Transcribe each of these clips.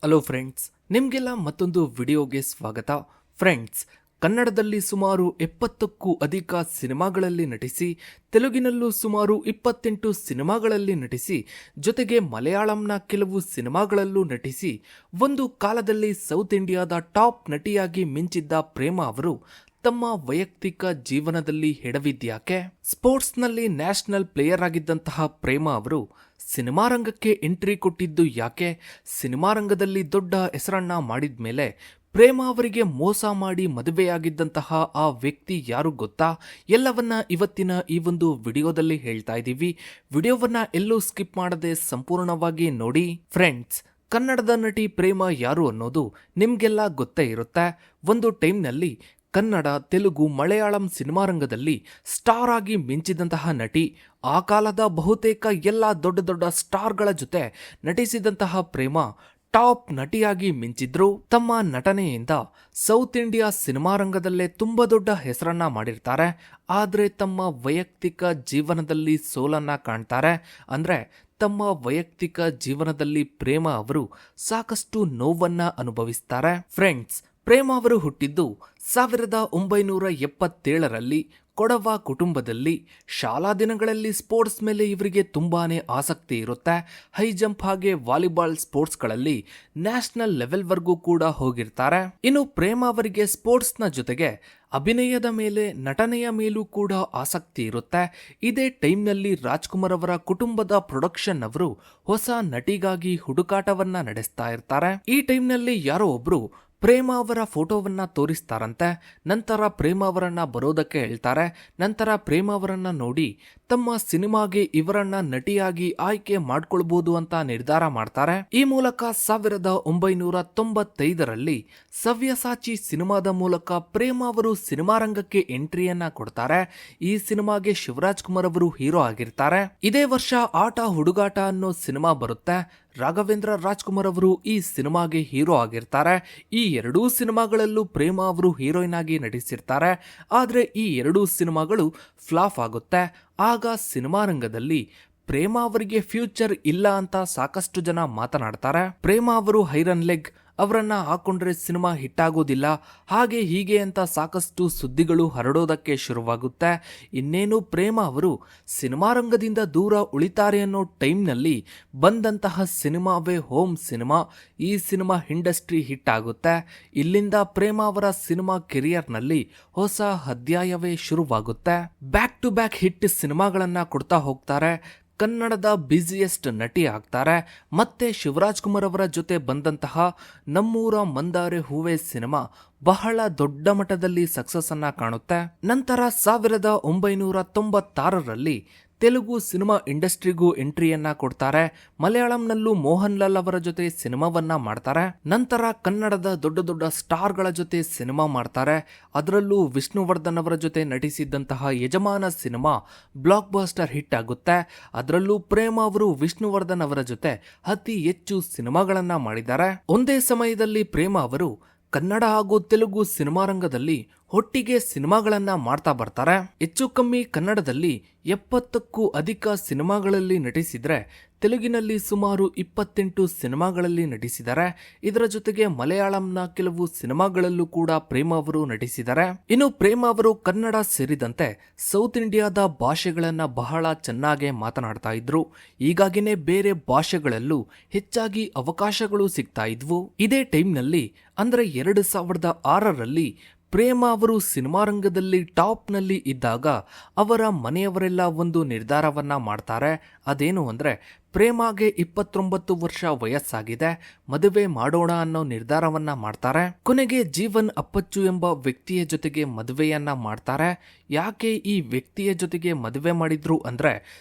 Hello friends, ನಿಮಗೆಲ್ಲ ಮತ್ತೊಂದು ವಿಡಿಯೋಗೆ ಸ್ವಾಗತ. ಫ್ರೆಂಡ್ಸ್, ಕನ್ನಡದಲ್ಲಿ ಸುಮಾರು 70ಕ್ಕೂ ಅಧಿಕ ಸಿನಿಮಾಗಳಲ್ಲಿ ನಟಿಸಿ, ತೆಲುಗಿನಲ್ಲೂ ಸುಮಾರು 28 ಸಿನಿಮಾಗಳಲ್ಲಿ ನಟಿಸಿ, ಜೊತೆಗೆ ಮಲಯಾಳಂನ ಕೆಲವು ಸಿನಿಮಾಗಳಲ್ಲೂ ನಟಿಸಿ ಒಂದು ಕಾಲದಲ್ಲಿ ಸೌತ್ ಇಂಡಿಯಾದ ಟಾಪ್ ನಟಿಯಾಗಿ ಮಿಂಚಿದ್ದ ಪ್ರೇಮಾ ಅವರು ತಮ್ಮ ವೈಯಕ್ತಿಕ ಜೀವನದಲ್ಲಿ ಎಡವಿದ್ಯಾಕೆ? ಸ್ಪೋರ್ಟ್ಸ್ನಲ್ಲಿ ನ್ಯಾಷನಲ್ ಪ್ಲೇಯರ್ ಆಗಿದ್ದಂತಹ ಪ್ರೇಮಾ ಅವರು ಸಿನಿಮಾ ರಂಗಕ್ಕೆ ಎಂಟ್ರಿ ಕೊಟ್ಟಿದ್ದು ಯಾಕೆ? ಸಿನಿಮಾ ರಂಗದಲ್ಲಿ ದೊಡ್ಡ ಹೆಸರನ್ನ ಮಾಡಿದ್ಮೇಲೆ ಪ್ರೇಮಾ ಅವರಿಗೆ ಮೋಸ ಮಾಡಿ ಮದುವೆಯಾಗಿದ್ದಂತಹ ಆ ವ್ಯಕ್ತಿ ಯಾರು ಗೊತ್ತಾ? ಎಲ್ಲವನ್ನ ಇವತ್ತಿನ ಈ ಒಂದು ವಿಡಿಯೋದಲ್ಲಿ ಹೇಳ್ತಾ ಇದ್ದೀವಿ. ವಿಡಿಯೋವನ್ನ ಎಲ್ಲೂ ಸ್ಕಿಪ್ ಮಾಡದೆ ಸಂಪೂರ್ಣವಾಗಿ ನೋಡಿ. ಫ್ರೆಂಡ್ಸ್, ಕನ್ನಡದ ನಟಿ ಪ್ರೇಮಾ ಯಾರು ಅನ್ನೋದು ನಿಮ್ಗೆಲ್ಲ ಗೊತ್ತೇ ಇರುತ್ತೆ. ಒಂದು ಟೈಮ್ನಲ್ಲಿ ಕನ್ನಡ, ತೆಲುಗು, ಮಲಯಾಳಂ ಸಿನಿಮಾ ರಂಗದಲ್ಲಿ ಸ್ಟಾರ್ ಆಗಿ ಮಿಂಚಿದಂತಹ ನಟಿ. ಆ ಕಾಲದ ಬಹುತೇಕ ಎಲ್ಲ ದೊಡ್ಡ ದೊಡ್ಡ ಸ್ಟಾರ್ಗಳ ಜೊತೆ ನಟಿಸಿದಂತಹ ಪ್ರೇಮಾ ಟಾಪ್ ನಟಿಯಾಗಿ ಮಿಂಚಿದ್ರು. ತಮ್ಮ ನಟನೆಯಿಂದ ಸೌತ್ ಇಂಡಿಯಾ ಸಿನಿಮಾ ರಂಗದಲ್ಲೇ ತುಂಬಾ ದೊಡ್ಡ ಹೆಸರನ್ನ ಮಾಡಿರ್ತಾರೆ. ಆದ್ರೆ ತಮ್ಮ ವೈಯಕ್ತಿಕ ಜೀವನದಲ್ಲಿ ಸೋಲನ್ನ ಕಾಣ್ತಾರೆ. ಅಂದ್ರೆ ತಮ್ಮ ವೈಯಕ್ತಿಕ ಜೀವನದಲ್ಲಿ ಪ್ರೇಮಾ ಅವರು ಸಾಕಷ್ಟು ನೋವನ್ನ ಅನುಭವಿಸ್ತಾರೆ. ಫ್ರೆಂಡ್ಸ್, ಪ್ರೇಮಾ ಅವರು ಹುಟ್ಟಿದ್ದು 1977ರಲ್ಲಿ ಕೊಡವ ಕುಟುಂಬದಲ್ಲಿ. ಶಾಲಾ ದಿನಗಳಲ್ಲಿ ಸ್ಪೋರ್ಟ್ಸ್ ಮೇಲೆ ಇವರಿಗೆ ತುಂಬಾನೇ ಆಸಕ್ತಿ ಇರುತ್ತೆ. ಹೈ ಜಂಪ್ ಹಾಗೆ ವಾಲಿಬಾಲ್ ಸ್ಪೋರ್ಟ್ಸ್ಗಳಲ್ಲಿ ನ್ಯಾಷನಲ್ ಲೆವೆಲ್ವರೆಗೂ ಕೂಡ ಹೋಗಿರ್ತಾರೆ. ಇನ್ನು ಪ್ರೇಮಾ ಅವರಿಗೆ ಸ್ಪೋರ್ಟ್ಸ್ನ ಜೊತೆಗೆ ಅಭಿನಯದ ಮೇಲೆ, ನಟನೆಯ ಮೇಲೂ ಕೂಡ ಆಸಕ್ತಿ ಇರುತ್ತೆ. ಇದೇ ಟೈಮ್ನಲ್ಲಿ ರಾಜ್ಕುಮಾರ್ ಅವರ ಕುಟುಂಬದ ಪ್ರೊಡಕ್ಷನ್ ಅವರು ಹೊಸ ನಟಿಗಾಗಿ ಹುಡುಕಾಟವನ್ನ ನಡೆಸ್ತಾ ಇರ್ತಾರೆ. ಈ ಟೈಮ್ನಲ್ಲಿ ಯಾರೋ ಒಬ್ರು ಪ್ರೇಮಾ ಅವರ ಫೋಟೋವನ್ನ ತೋರಿಸ್ತಾರಂತೆ. ನಂತರ ಪ್ರೇಮಾ ಅವರನ್ನ ಬರೋದಕ್ಕೆ ಹೇಳ್ತಾರೆ. ನಂತರ ಪ್ರೇಮಾ ಅವರನ್ನ ನೋಡಿ ತಮ್ಮ ಸಿನಿಮಾಗೆ ಇವರನ್ನ ನಟಿಯಾಗಿ ಆಯ್ಕೆ ಮಾಡ್ಕೊಳ್ಬಹುದು ಅಂತ ನಿರ್ಧಾರ ಮಾಡ್ತಾರೆ. ಈ ಮೂಲಕ 1995ರಲ್ಲಿ ಸವ್ಯಸಾಚಿ ಸಿನಿಮಾದ ಮೂಲಕ ಪ್ರೇಮಾ ಅವರು ಸಿನಿಮಾ ರಂಗಕ್ಕೆ ಎಂಟ್ರಿಯನ್ನ ಕೊಡ್ತಾರೆ. ಈ ಸಿನಿಮಾಗೆ ಶಿವರಾಜ್ ಕುಮಾರ್ ಅವರು ಹೀರೋ ಆಗಿರ್ತಾರೆ. ಇದೇ ವರ್ಷ ಆಟ ಹುಡುಗಾಟ ಅನ್ನೋ ಸಿನಿಮಾ ಬರುತ್ತೆ. ರಾಘವೇಂದ್ರ ರಾಜ್ಕುಮಾರ್ ಅವರು ಈ ಸಿನಿಮಾಗೆ ಹೀರೋ ಆಗಿರ್ತಾರೆ. ಈ ಎರಡೂ ಸಿನಿಮಾಗಳಲ್ಲೂ ಪ್ರೇಮಾ ಅವರು ಹೀರೋಯಿನ್ ಆಗಿ ನಟಿಸಿರ್ತಾರೆ. ಆದ್ರೆ ಈ ಎರಡೂ ಸಿನಿಮಾಗಳು ಫ್ಲಾಪ್ ಆಗುತ್ತೆ. ಆಗ ಸಿನಿಮಾ ರಂಗದಲ್ಲಿ ಪ್ರೇಮಾ ಅವರಿಗೆ ಫ್ಯೂಚರ್ ಇಲ್ಲ ಅಂತ ಸಾಕಷ್ಟು ಜನ ಮಾತನಾಡ್ತಾರೆ. ಪ್ರೇಮಾ ಅವರು ಐರನ್ ಲೆಗ್, ಅವರನ್ನ ಹಾಕೊಂಡ್ರೆ ಸಿನಿಮಾ ಹಿಟ್ ಆಗೋದಿಲ್ಲ, ಹಾಗೆ ಹೀಗೆ ಅಂತ ಸಾಕಷ್ಟು ಸುದ್ದಿಗಳು ಹರಡೋದಕ್ಕೆ ಶುರುವಾಗುತ್ತೆ. ಇನ್ನೇನು ಪ್ರೇಮಾ ಅವರು ಸಿನಿಮಾ ರಂಗದಿಂದ ದೂರ ಉಳಿತಾರೆ ಅನ್ನೋ ಟೈಮ್ನಲ್ಲಿ ಬಂದಂತಹ ಸಿನಿಮಾವೇ ಹೋಮ್ ಸಿನಿಮಾ. ಈ ಸಿನಿಮಾ ಇಂಡಸ್ಟ್ರಿ ಹಿಟ್ ಆಗುತ್ತೆ. ಇಲ್ಲಿಂದ ಪ್ರೇಮಾ ಅವರ ಸಿನಿಮಾ ಕೆರಿಯರ್ನಲ್ಲಿ ಹೊಸ ಅಧ್ಯಾಯವೇ ಶುರುವಾಗುತ್ತೆ. ಬ್ಯಾಕ್ ಟು ಬ್ಯಾಕ್ ಹಿಟ್ ಸಿನಿಮಾಗಳನ್ನ ಕೊಡ್ತಾ ಹೋಗ್ತಾರೆ. ಕನ್ನಡದ ಬ್ಯುಸಿಯೆಸ್ಟ್ ನಟಿ ಆಗ್ತಾರೆ. ಮತ್ತೆ ಶಿವರಾಜ್ ಕುಮಾರ್ ಅವರ ಜೊತೆ ಬಂದಂತಹ ನಮ್ಮೂರ ಮಂದಾರೆ ಹೂವೆ ಸಿನಿಮಾ ಬಹಳ ದೊಡ್ಡ ಮಟ್ಟದಲ್ಲಿ ಸಕ್ಸಸ್ ಅನ್ನ ಕಾಣುತ್ತೆ. ನಂತರ 1996ರಲ್ಲಿ ತೆಲುಗು ಸಿನಿಮಾ ಇಂಡಸ್ಟ್ರಿಗೂ ಎಂಟ್ರಿಯನ್ನ ಕೊಡ್ತಾರೆ. ಮಲಯಾಳಂನಲ್ಲೂ ಮೋಹನ್ ಲಾಲ್ ಅವರ ಜೊತೆ ಸಿನಿಮಾವನ್ನ ಮಾಡ್ತಾರೆ. ನಂತರ ಕನ್ನಡದ ದೊಡ್ಡ ದೊಡ್ಡ ಸ್ಟಾರ್ಗಳ ಜೊತೆ ಸಿನಿಮಾ ಮಾಡ್ತಾರೆ. ಅದರಲ್ಲೂ ವಿಷ್ಣುವರ್ಧನ್ ಅವರ ಜೊತೆ ನಟಿಸಿದ್ದಂತಹ ಯಜಮಾನ ಸಿನಿಮಾ ಬ್ಲಾಕ್ ಬಸ್ಟರ್ ಹಿಟ್ ಆಗುತ್ತೆ. ಅದರಲ್ಲೂ ಪ್ರೇಮಾ ಅವರು ವಿಷ್ಣುವರ್ಧನ್ ಅವರ ಜೊತೆ ಅತಿ ಹೆಚ್ಚು ಸಿನಿಮಾಗಳನ್ನ ಮಾಡಿದ್ದಾರೆ. ಒಂದೇ ಸಮಯದಲ್ಲಿ ಪ್ರೇಮಾ ಅವರು ಕನ್ನಡ ಹಾಗೂ ತೆಲುಗು ಸಿನಿಮಾ ರಂಗದಲ್ಲಿ ಒಟ್ಟಿಗೆ ಸಿನಿಮಾಗಳನ್ನ ಮಾಡ್ತಾ ಬರ್ತಾರೆ. ಹೆಚ್ಚು ಕಮ್ಮಿ ಕನ್ನಡದಲ್ಲಿ 70ಕ್ಕೂ ಅಧಿಕ ಸಿನಿಮಾಗಳಲ್ಲಿ ನಟಿಸಿದ್ರೆ, ತೆಲುಗಿನಲ್ಲಿ ಸುಮಾರು 28 ಸಿನಿಮಾಗಳಲ್ಲಿ ನಟಿಸಿದ್ದಾರೆ. ಇದರ ಜೊತೆಗೆ ಮಲಯಾಳಂನ ಕೆಲವು ಸಿನಿಮಾಗಳಲ್ಲೂ ಕೂಡ ಪ್ರೇಮಾ ಅವರು ನಟಿಸಿದ್ದಾರೆ. ಇನ್ನು ಪ್ರೇಮಾ ಅವರು ಕನ್ನಡ ಸೇರಿದಂತೆ ಸೌತ್ ಇಂಡಿಯಾದ ಭಾಷೆಗಳನ್ನ ಬಹಳ ಚೆನ್ನಾಗಿ ಮಾತನಾಡ್ತಾ ಇದ್ರು. ಹೀಗಾಗಿನೇ ಬೇರೆ ಭಾಷೆಗಳಲ್ಲೂ ಹೆಚ್ಚಾಗಿ ಅವಕಾಶಗಳು ಸಿಗ್ತಾ ಇದ್ವು. ಇದೇ ಟೈಮ್ನಲ್ಲಿ ಅಂದ್ರೆ 2006ರಲ್ಲಿ ಪ್ರೇಮಾ ಅವರು ಸಿನಿಮಾ ರಂಗದಲ್ಲಿ ಟಾಪ್ನಲ್ಲಿ ಇದ್ದಾಗ ಅವರ ಮನೆಯವರೆಲ್ಲ ಒಂದು ನಿರ್ಧಾರವನ್ನ ಮಾಡ್ತಾರೆ. ಅದೇನು ಅಂದ್ರೆ ಪ್ರೇಮಾಗೆ 29 ವರ್ಷ ವಯಸ್ಸಾಗಿದೆ, ಮದುವೆ ಮಾಡೋಣ ಅನ್ನೋ ನಿರ್ಧಾರವನ್ನ ಮಾಡ್ತಾರೆ. ಕೊನೆಗೆ ಜೀವನ್ ಅಪ್ಪಚ್ಚು ಎಂಬ ವ್ಯಕ್ತಿಯ ಜೊತೆಗೆ ಮದುವೆಯನ್ನ ಮಾಡ್ತಾರೆ. ಯಾಕೆ ಈ ವ್ಯಕ್ತಿಯ ಜೊತೆಗೆ ಮದುವೆ ಮಾಡಿದ್ರು ಅಂದ್ರೆ,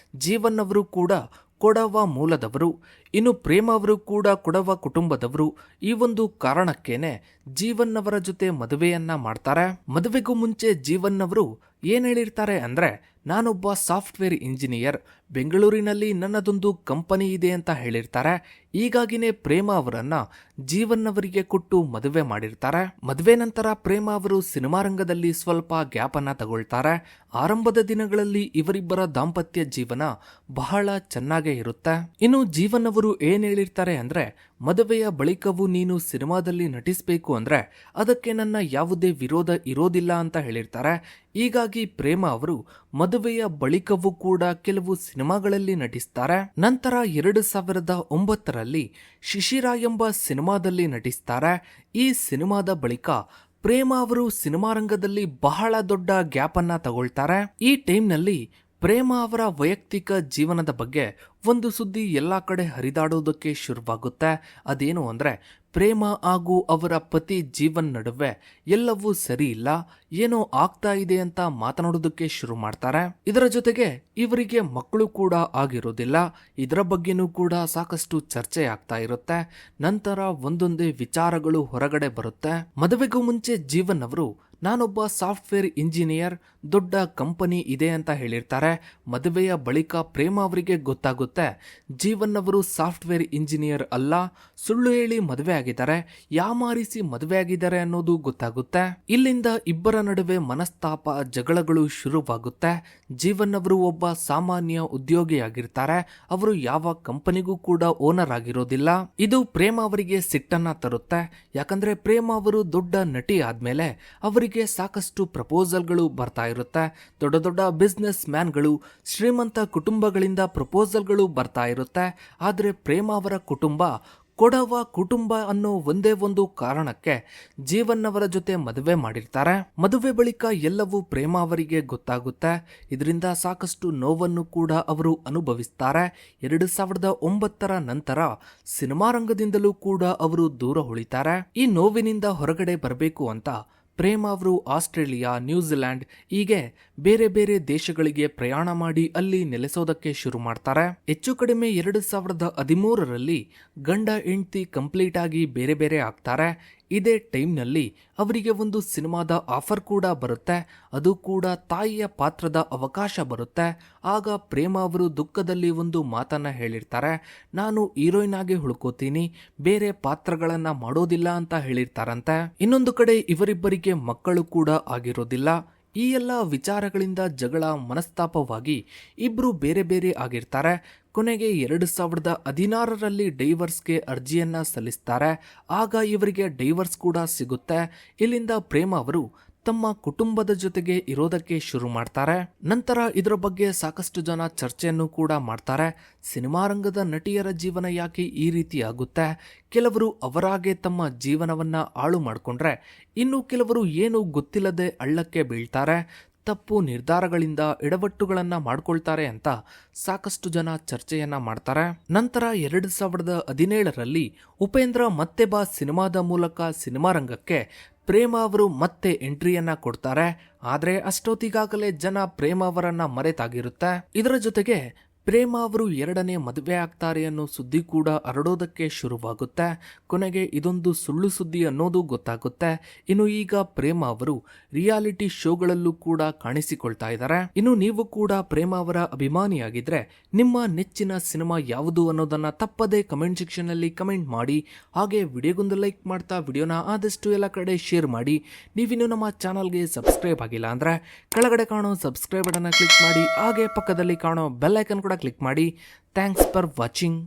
ಜೀವನ್ ಅವರು ಕೂಡ ಕೊಡವ ಮೂಲದವರು, ಇನ್ನು ಪ್ರೇಮಾ ಅವರು ಕೂಡ ಕೊಡವ ಕುಟುಂಬದವರು. ಈ ಒಂದು ಕಾರಣಕ್ಕೇನೆ ಜೀವನ್ ಅವರ ಜೊತೆ ಮದುವೆಯನ್ನ ಮಾಡ್ತಾರೆ. ಮದುವೆಗೂ ಮುಂಚೆ ಜೀವನ್ ಅವರು ಏನ್ ಹೇಳಿರ್ತಾರೆ ಅಂದ್ರೆ, ನಾನೊಬ್ಬ ಸಾಫ್ಟ್ವೇರ್ ಇಂಜಿನಿಯರ್, ಬೆಂಗಳೂರಿನಲ್ಲಿ ನನ್ನದೊಂದು ಕಂಪನಿ ಇದೆ ಅಂತ ಹೇಳಿರ್ತಾರೆ. ಹೀಗಾಗಿನೇ ಪ್ರೇಮ ಅವರನ್ನ ಜೀವನ್ ಅವರಿಗೆ ಕೊಟ್ಟು ಮದುವೆ ಮಾಡಿರ್ತಾರೆ. ಮದುವೆ ನಂತರ ಪ್ರೇಮ ಅವರು ಸಿನಿಮಾ ರಂಗದಲ್ಲಿ ಸ್ವಲ್ಪ ಗ್ಯಾಪ್ ಅನ್ನ ತಗೊಳ್ತಾರೆ. ಆರಂಭದ ದಿನಗಳಲ್ಲಿ ಇವರಿಬ್ಬರ ದಾಂಪತ್ಯ ಜೀವನ ಬಹಳ ಚೆನ್ನಾಗೇ ಇರುತ್ತೆ. ಇನ್ನು ಜೀವನ್ ಅವರು ಏನ್ ಹೇಳಿರ್ತಾರೆ ಅಂದ್ರೆ, ಮದುವೆಯ ಬಳಿಕವೂ ನೀನು ಸಿನಿಮಾದಲ್ಲಿ ನಟಿಸಬೇಕು ಅಂದ್ರೆ ಅದಕ್ಕೆ ನನ್ನ ಯಾವುದೇ ವಿರೋಧ ಇರೋದಿಲ್ಲ ಅಂತ ಹೇಳಿರ್ತಾರೆ. ಹೀಗಾಗಿ ಪ್ರೇಮ ಅವರು ಮದುವೆಯ ಬಳಿಕವೂ ಕೂಡ ಕೆಲವು ಸಿನಿಮಾಗಳಲ್ಲಿ ನಟಿಸ್ತಾರೆ. ನಂತರ 2009ರಲ್ಲಿ ಶಿಶಿರ ಎಂಬ ಸಿನಿಮಾದಲ್ಲಿ ನಟಿಸ್ತಾರೆ. ಈ ಸಿನಿಮಾದ ಬಳಿಕ ಪ್ರೇಮ ಅವರು ಸಿನಿಮಾ ರಂಗದಲ್ಲಿ ಬಹಳ ದೊಡ್ಡ ಗ್ಯಾಪ್ ಅನ್ನ ತಗೊಳ್ತಾರೆ. ಈ ಟೈಮ್ನಲ್ಲಿ ಪ್ರೇಮ ಅವರ ವೈಯಕ್ತಿಕ ಜೀವನದ ಬಗ್ಗೆ ಒಂದು ಸುದ್ದಿ ಎಲ್ಲಾ ಕಡೆ ಹರಿದಾಡೋದಕ್ಕೆ ಶುರುವಾಗುತ್ತೆ. ಅದೇನು ಅಂದ್ರೆ, ಪ್ರೇಮ ಹಾಗೂ ಅವರ ಪತಿ ಜೀವನ್ ನಡುವೆ ಎಲ್ಲವೂ ಸರಿ ಇಲ್ಲ, ಏನೋ ಆಗ್ತಾ ಇದೆ ಅಂತ ಮಾತನಾಡೋದಕ್ಕೆ ಶುರು ಮಾಡ್ತಾರೆ. ಇದರ ಜೊತೆಗೆ ಇವರಿಗೆ ಮಕ್ಕಳು ಕೂಡ ಆಗಿರೋದಿಲ್ಲ. ಇದರ ಬಗ್ಗೆನೂ ಕೂಡ ಸಾಕಷ್ಟು ಚರ್ಚೆ ಆಗ್ತಾ ಇರುತ್ತೆ. ನಂತರ ಒಂದೊಂದೇ ವಿಚಾರಗಳು ಹೊರಗಡೆ ಬರುತ್ತೆ. ಮದುವೆಗೂ ಮುಂಚೆ ಜೀವನ್ ಅವರು ನಾನೊಬ್ಬ ಸಾಫ್ಟ್ವೇರ್ ಇಂಜಿನಿಯರ್, ದೊಡ್ಡ ಕಂಪನಿ ಇದೆ ಅಂತ ಹೇಳಿರ್ತಾರೆ. ಮದುವೆಯ ಬಳಿಕ ಪ್ರೇಮ ಅವರಿಗೆ ಗೊತ್ತಾಗುತ್ತೆ ಜೀವನ್ ಅವರು ಸಾಫ್ಟ್ವೇರ್ ಇಂಜಿನಿಯರ್ ಅಲ್ಲ, ಸುಳ್ಳು ಹೇಳಿ ಮದುವೆ ಆಗಿದ್ದಾರೆ, ಯಾಮಾರಿಸಿ ಮದುವೆ ಆಗಿದ್ದಾರೆ ಅನ್ನೋದು ಗೊತ್ತಾಗುತ್ತೆ. ಇಲ್ಲಿಂದ ಇಬ್ಬರ ನಡುವೆ ಮನಸ್ತಾಪ, ಜಗಳಗಳು ಶುರುವಾಗುತ್ತೆ. ಜೀವನ್ ಅವರು ಒಬ್ಬ ಸಾಮಾನ್ಯ ಉದ್ಯೋಗಿಯಾಗಿರ್ತಾರೆ. ಅವರು ಯಾವ ಕಂಪನಿಗೂ ಕೂಡ ಓನರ್ ಆಗಿರೋದಿಲ್ಲ. ಇದು ಪ್ರೇಮ ಅವರಿಗೆ ಸಿಟ್ಟನ್ನ ತರುತ್ತೆ. ಯಾಕಂದ್ರೆ ಪ್ರೇಮ ಅವರು ದೊಡ್ಡ ನಟಿ ಆದ್ಮೇಲೆ ಅವರಿಗೆ ಸಾಕಷ್ಟು ಪ್ರಪೋಸಲ್ಗಳು ಬರ್ತಾ ಇರುತ್ತೆ. ದೊಡ್ಡ ದೊಡ್ಡ ಬಿಸ್ನೆಸ್ ಮ್ಯಾನ್ಗಳು, ಶ್ರೀಮಂತ ಕುಟುಂಬಗಳಿಂದ ಪ್ರಪೋಸಲ್ಗಳು ಬರ್ತಾ ಇರುತ್ತೆ. ಆದ್ರೆ ಪ್ರೇಮ ಅವರ ಕುಟುಂಬ ಕೊಡವ ಕುಟುಂಬ ಅನ್ನೋ ಒಂದೇ ಒಂದು ಕಾರಣಕ್ಕೆ ಜೀವನ್ ಅವರ ಜೊತೆ ಮದುವೆ ಮಾಡಿರ್ತಾರೆ. ಮದುವೆ ಬಳಿಕ ಎಲ್ಲವೂ ಪ್ರೇಮ ಅವರಿಗೆ ಗೊತ್ತಾಗುತ್ತೆ. ಇದರಿಂದ ಸಾಕಷ್ಟು ನೋವನ್ನು ಕೂಡ ಅವರು ಅನುಭವಿಸ್ತಾರೆ. 2009ರ ನಂತರ ಸಿನಿಮಾ ರಂಗದಿಂದಲೂ ಕೂಡ ಅವರು ದೂರ ಉಳಿತಾರೆ. ಈ ನೋವಿನಿಂದ ಹೊರಗಡೆ ಬರಬೇಕು ಅಂತ ಪ್ರೇಮ ಅವರು ಆಸ್ಟ್ರೇಲಿಯಾ, ನ್ಯೂಜಿಲ್ಯಾಂಡ್ ಹೀಗೆ ಬೇರೆ ಬೇರೆ ದೇಶಗಳಿಗೆ ಪ್ರಯಾಣ ಮಾಡಿ ಅಲ್ಲಿ ನೆಲೆಸೋದಕ್ಕೆ ಶುರು ಮಾಡ್ತಾರೆ. ಹೆಚ್ಚು ಕಡಿಮೆ 2013ರಲ್ಲಿ ಗಂಡ ಹೆಂಡತಿ ಕಂಪ್ಲೀಟ್ ಆಗಿ ಬೇರೆ ಬೇರೆ ಆಗ್ತಾರೆ. ಇದೇ ಟೈಮ್ನಲ್ಲಿ ಅವರಿಗೆ ಒಂದು ಸಿನಿಮಾದ ಆಫರ್ ಕೂಡ ಬರುತ್ತೆ. ಅದು ಕೂಡ ತಾಯಿಯ ಪಾತ್ರದ ಅವಕಾಶ ಬರುತ್ತೆ. ಆಗ ಪ್ರೇಮ ಅವರು ದುಃಖದಲ್ಲಿ ಒಂದು ಮಾತನ್ನ ಹೇಳಿರ್ತಾರೆ, ನಾನು ಹೀರೋಯಿನ್ ಆಗಿ ಹುಡುಕೋತೀನಿ, ಬೇರೆ ಪಾತ್ರಗಳನ್ನ ಮಾಡೋದಿಲ್ಲ ಅಂತ ಹೇಳಿರ್ತಾರಂತೆ. ಇನ್ನೊಂದು ಕಡೆ ಇವರಿಬ್ಬರಿಗೆ ಮಕ್ಕಳು ಕೂಡ ಆಗಿರೋದಿಲ್ಲ. ಈ ಎಲ್ಲ ವಿಚಾರಗಳಿಂದ ಜಗಳ, ಮನಸ್ತಾಪವಾಗಿ ಇಬ್ರು ಬೇರೆ ಬೇರೆ ಆಗಿರ್ತಾರೆ. ಕೊನೆಗೆ 2016ರಲ್ಲಿ ಡೈವರ್ಸ್ಗೆ ಅರ್ಜಿಯನ್ನ ಸಲ್ಲಿಸ್ತಾರೆ. ಆಗ ಇವರಿಗೆ ಡೈವರ್ಸ್ ಕೂಡ ಸಿಗುತ್ತೆ. ಇಲ್ಲಿಂದ ಪ್ರೇಮ ಅವರು ತಮ್ಮ ಕುಟುಂಬದ ಜೊತೆಗೆ ಇರೋದಕ್ಕೆ ಶುರು ಮಾಡ್ತಾರೆ. ನಂತರ ಇದರ ಬಗ್ಗೆ ಸಾಕಷ್ಟು ಜನ ಚರ್ಚೆಯನ್ನು ಕೂಡ ಮಾಡ್ತಾರೆ. ಸಿನಿಮಾ ರಂಗದ ನಟಿಯರ ಜೀವನ ಯಾಕೆ ಈ ರೀತಿ ಆಗುತ್ತೆ? ಕೆಲವರು ಅವರಾಗೆ ತಮ್ಮ ಜೀವನವನ್ನ ಹಾಳು ಮಾಡಿಕೊಂಡ್ರೆ, ಇನ್ನು ಕೆಲವರು ಏನು ಗೊತ್ತಿಲ್ಲದೆ ಹಳ್ಳಕ್ಕೆ ಬೀಳ್ತಾರೆ. ತಪ್ಪು ನಿರ್ಧಾರಗಳಿಂದ ಎಡವಟ್ಟುಗಳನ್ನ ಮಾಡ್ಕೊಳ್ತಾರೆ ಅಂತ ಸಾಕಷ್ಟು ಜನ ಚರ್ಚೆಯನ್ನ ಮಾಡ್ತಾರೆ. ನಂತರ 2017ರಲ್ಲಿ ಉಪೇಂದ್ರ ಮತ್ತೆ ಬಾ ಸಿನಿಮಾದ ಮೂಲಕ ಸಿನಿಮಾ ರಂಗಕ್ಕೆ ಪ್ರೇಮ ಅವರು ಮತ್ತೆ ಎಂಟ್ರಿಯನ್ನ ಕೊಡ್ತಾರೆ. ಆದ್ರೆ ಅಷ್ಟೊತ್ತಿಗಾಗಲೇ ಜನ ಪ್ರೇಮ ಅವರನ್ನ ಮರೆತಾಗಿರುತ್ತೆ. ಇದರ ಜೊತೆಗೆ ಪ್ರೇಮ ಅವರು ಎರಡನೇ ಮದುವೆ ಆಗ್ತಾರೆ ಅನ್ನೋ ಸುದ್ದಿ ಕೂಡ ಹರಡೋದಕ್ಕೆ ಶುರುವಾಗುತ್ತೆ. ಕೊನೆಗೆ ಇದೊಂದು ಸುಳ್ಳು ಸುದ್ದಿ ಅನ್ನೋದು ಗೊತ್ತಾಗುತ್ತೆ. ಇನ್ನು ಈಗ ಪ್ರೇಮ ಅವರು ರಿಯಾಲಿಟಿ ಶೋಗಳಲ್ಲೂ ಕೂಡ ಕಾಣಿಸಿಕೊಳ್ತಾ ಇದ್ದಾರೆ. ಇನ್ನು ನೀವು ಕೂಡ ಪ್ರೇಮ ಅವರ ಅಭಿಮಾನಿಯಾಗಿದ್ರೆ ನಿಮ್ಮ ನೆಚ್ಚಿನ ಸಿನಿಮಾ ಯಾವುದು ಅನ್ನೋದನ್ನ ತಪ್ಪದೇ ಕಮೆಂಟ್ ಸೆಕ್ಷನ್ ಅಲ್ಲಿ ಕಮೆಂಟ್ ಮಾಡಿ. ಹಾಗೆ ವಿಡಿಯೋಗೊಂದು ಲೈಕ್ ಮಾಡ್ತಾ ವಿಡಿಯೋನ ಆದಷ್ಟು ಎಲ್ಲ ಕಡೆ ಶೇರ್ ಮಾಡಿ. ನೀವಿನ್ನು ನಮ್ಮ ಚಾನಲ್ಗೆ ಸಬ್ಸ್ಕ್ರೈಬ್ ಆಗಿಲ್ಲ ಅಂದ್ರೆ ಕೆಳಗಡೆ ಕಾಣೋ ಸಬ್ಸ್ಕ್ರೈಬ್ ಬಟನ್ ಕ್ಲಿಕ್ ಮಾಡಿ. ಹಾಗೆ ಪಕ್ಕದಲ್ಲಿ ಕಾಣೋ ಬೆಲ್ ಐಕನ್ ಕೂಡ ಕ್ಲಿಕ್ ಮಾಡಿ. Thanks for watching.